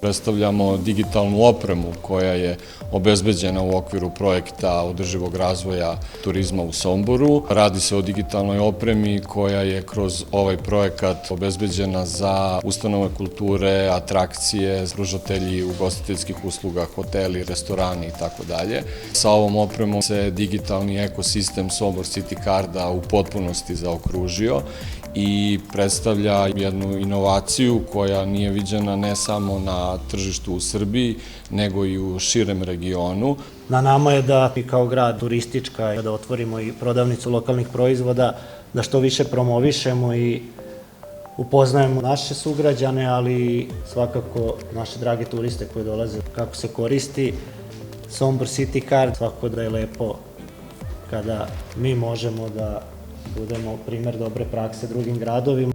Predstavljamo digitalnu opremu koja je obezbeđena u okviru projekta održivog razvoja turizma u Somboru. Radi se o digitalnoj opremi koja je kroz ovaj projekat obezbeđena za ustanove kulture, atrakcije, pružatelji ugostiteljskih usluga, hoteli, restorani itd. Sa ovom opremom se digitalni ekosistem Sombor City Carda u potpunosti zaokružio i predstavlja jednu inovaciju koja nije viđena ne samo na tržištu u Srbiji, nego i u širem regionu. Na nama je da mi kao grad turistička, da otvorimo i prodavnicu lokalnih proizvoda, da što više promovišemo i upoznajemo naše sugrađane, ali i svakako naše drage turiste koji dolaze. Kako se koristi Sombor City Card, svakako da je lepo kada mi možemo da budemo primer dobre prakse drugim gradovima.